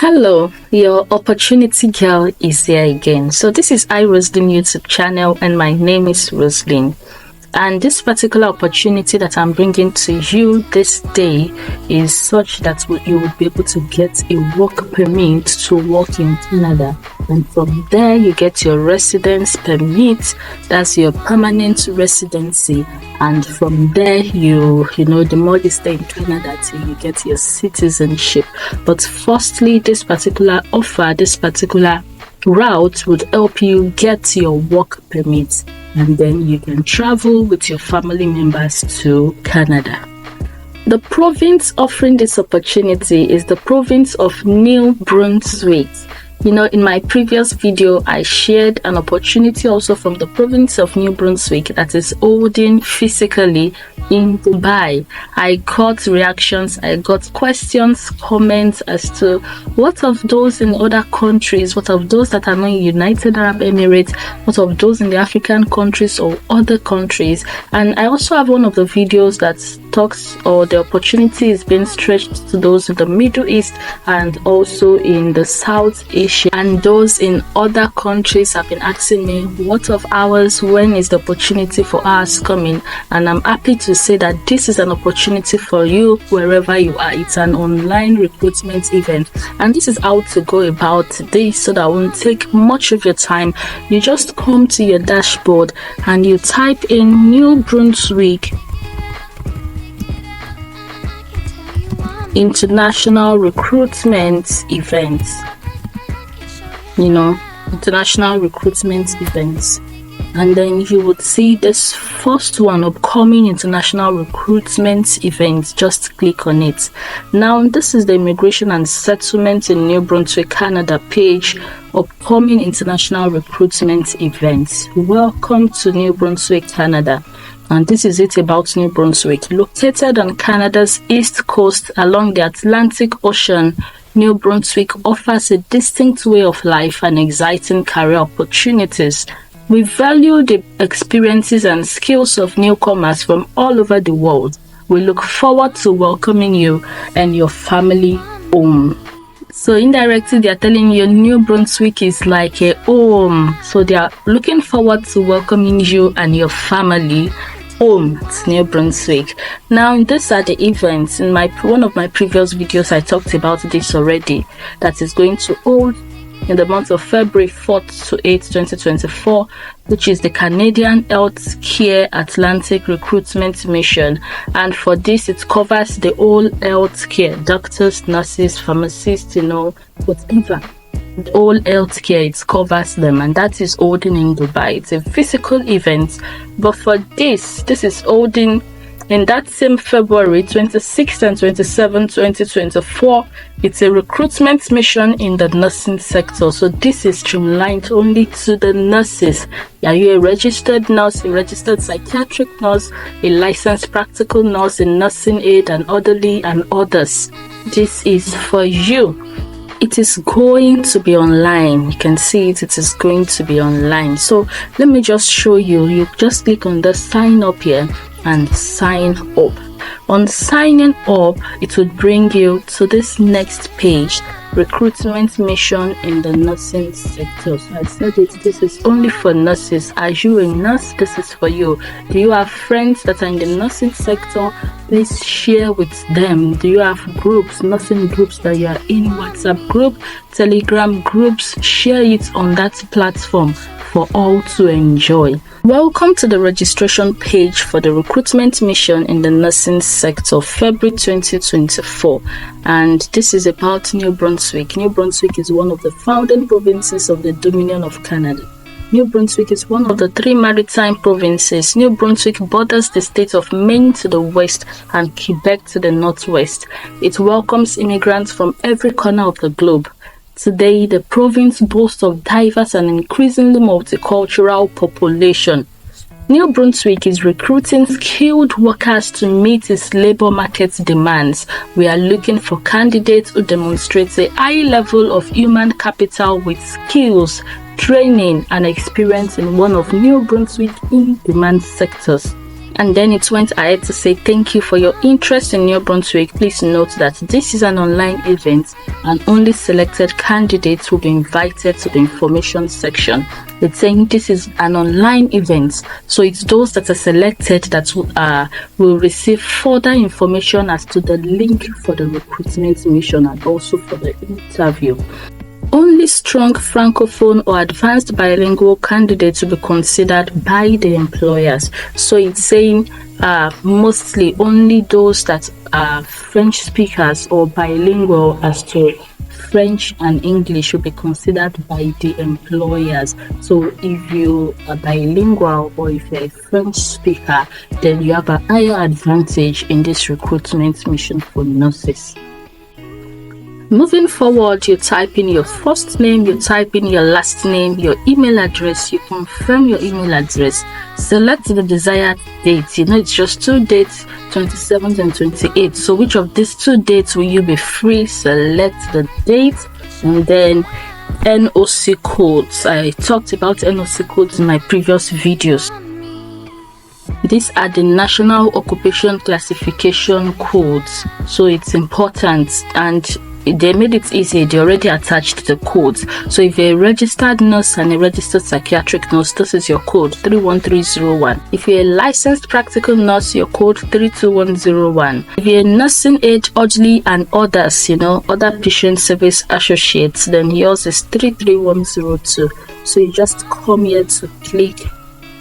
Hello, your opportunity girl is here again. So this is Roseline YouTube channel and my name is Roseline. And this particular opportunity that I'm bringing to you this day is such that you will be able to get a work permit to work in Canada. And from there, you get your residence permit, that's your permanent residency. And from there, you know, the more you stay in Canada till you get your citizenship. But firstly, this particular offer, this particular route would help you get your work permit, and then you can travel with your family members to Canada. The province offering this opportunity is the province of New Brunswick. You know, in my previous video, I shared an opportunity also from the province of New Brunswick that is holding physically in Dubai. I got reactions, I got questions, comments as to what of those in other countries, what of those that are not in United Arab Emirates, what of those in the African countries or other countries. And I also have one of the videos that talks, or the opportunity is being stretched to those in the Middle East and also in the South Asia. And those in other countries have been asking me, what of ours, when is the opportunity for us coming? And I'm happy to say that this is an opportunity for you wherever you are. It's an online recruitment event, and this is how to go about this so that won't take much of your time. You just come to your dashboard and you type in New Brunswick International Recruitment Events. International recruitment events, and then you would see this first one, upcoming international recruitment event. Just click on it. Now this is the immigration and settlement in New Brunswick, Canada page, upcoming international recruitment events. Welcome to New Brunswick, Canada. And this is it about New Brunswick. Located on Canada's east coast along the Atlantic Ocean, New Brunswick offers a distinct way of life and exciting career opportunities. We value the experiences and skills of newcomers from all over the world. We look forward to welcoming you and your family home. So indirectly, they are telling you New Brunswick is like a home. So they are looking forward to welcoming you and your family home to New Brunswick. Now these are the events. In one of my previous videos, I talked about this already. That is going to hold in the month of February 4th to 8th, 2024, which is the Canadian Health Care Atlantic Recruitment Mission. And for this, it covers the whole health care, doctors, nurses, pharmacists, whatever. All healthcare, it covers them, and that is holding in Dubai. It's a physical event, but for this is holding in that same February 26th and 27th, 2024. It's a recruitment mission in the nursing sector. So this is streamlined only to the nurses. Are you a registered nurse, a registered psychiatric nurse, a licensed practical nurse, a nursing aide, and orderly, and others? This is for you. It is going to be online. You can see it is going to be online. So let me just show you. You just click on the sign up here and sign up. On signing up, it would bring you to this next page, recruitment mission in the nursing sector. So I said it, this is only for nurses. Are you a nurse? This is for you. Do you have friends that are in the nursing sector? Please share with them. Do you have groups, nursing groups that you are in, WhatsApp group, Telegram groups? Share it on that platform for all to enjoy. Welcome to the registration page for the recruitment mission in the nursing sector, February 2024. And this is about New Brunswick. New Brunswick is one of the founding provinces of the Dominion of Canada. New Brunswick is one of the 3 maritime provinces. New Brunswick borders the state of Maine to the west and Quebec to the northwest. It welcomes immigrants from every corner of the globe. Today, the province boasts of diverse and increasingly multicultural population. New Brunswick is recruiting skilled workers to meet its labor market demands. We are looking for candidates who demonstrate a high level of human capital with skills, training, and experience in one of New Brunswick's in-demand sectors. And then it went ahead to say, thank you for your interest in New Brunswick. Please note that this is an online event and only selected candidates will be invited to the information section. It's saying this is an online event, so it's those that are selected that will receive further information as to the link for the recruitment mission and also for the interview. Only strong francophone or advanced bilingual candidates will be considered by the employers. So it's saying mostly only those that are French speakers or bilingual as to French and English will be considered by the employers. So if you are bilingual or if you're a French speaker, then you have a higher advantage in this recruitment mission for nurses. Moving forward, you type in your first name, you type in your last name, your email address, you confirm your email address, select the desired date. You know, it's just 2 dates, 27th and 28th. So which of these 2 dates will you be free? Select the date and then NOC codes. I talked about NOC codes in my previous videos. These are the National Occupation Classification codes, so it's important, and they made it easy. They already attached the codes. So if you're a registered nurse and a registered psychiatric nurse, this is your code 31301. If you're a licensed practical nurse, your code 32101. If you're a nursing aide, orderly and others, you know, other patient service associates, then yours is 33102. So you just come here to click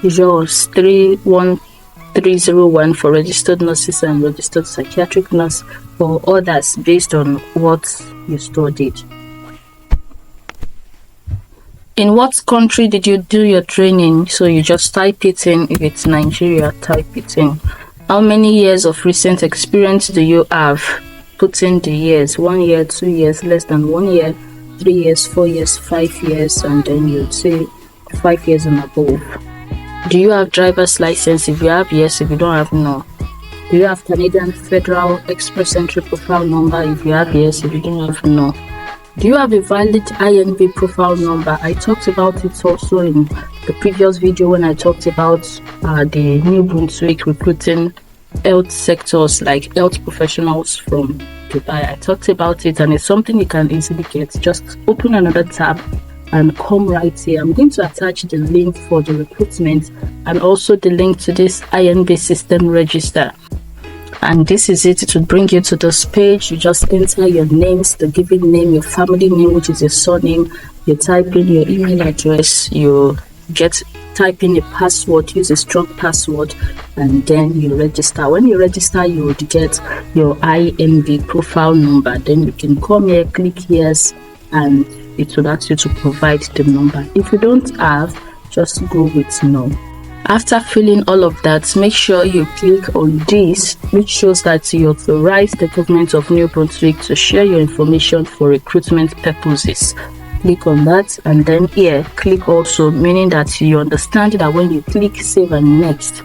yours 31301 for registered nurses and registered psychiatric nurse, for others based on what you studied. In what country did you do your training? So you just type it in. If it's Nigeria, type it in. How many years of recent experience do you have? Put in the years: 1 year, 2 years, less than 1 year, 3 years, 4 years, 5 years, and then you'd say 5 years and above. Do you have driver's license? If you have, yes. If you don't have, no. Do you have Canadian Federal Express Entry Profile Number? If you have, yes. If you don't have, no. Do you have a valid INB profile number? I talked about it also in the previous video when I talked about the New Brunswick recruiting health sectors like health professionals from Dubai. I talked about it, and it's something you can easily get. Just open another tab and come right here. I'm going to attach the link for the recruitment and also the link to this INB system register. And this is it. It will bring you to this page. You just enter your names, the given name, your family name, which is your surname. You type in your email address. You type in a password. Use a strong password, and then you register. When you register, you would get your INB profile number. Then you can come here, click yes, and it will ask you to provide the number. If you don't have, just go with no. After filling all of that, make sure you click on this, which shows that you authorize the government of New Brunswick to share your information for recruitment purposes. Click on that, and then here click also, meaning that you understand that when you click save and next,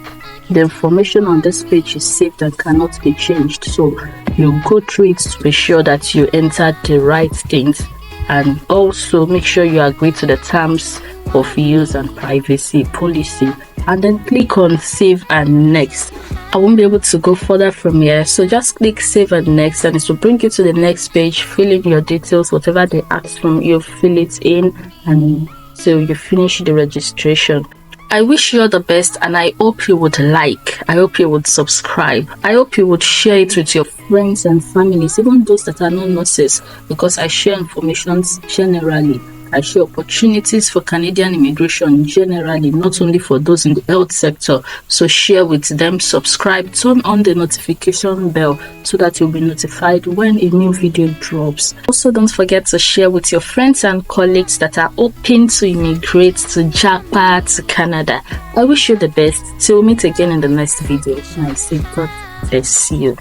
the information on this page is saved and cannot be changed. So you go through it to be sure that you entered the right things, and also make sure you agree to the terms of use and privacy policy, and then click on save and next. I won't be able to go further from here, so just click save and next, and it will bring you to the next page. Fill in your details, whatever they ask from you, fill it in, and so you finish the registration. I wish you all the best, and I hope you would like, I hope you would subscribe, I hope you would share it with your friends and families, even those that are not nurses, because I share information generally. I share opportunities for Canadian immigration generally, not only for those in the health sector. So share with them, subscribe, turn on the notification bell so that you'll be notified when a new video drops. Also, don't forget to share with your friends and colleagues that are hoping to immigrate to Japan, to Canada. I wish you the best. Till we meet again in the next video. I say God bless you.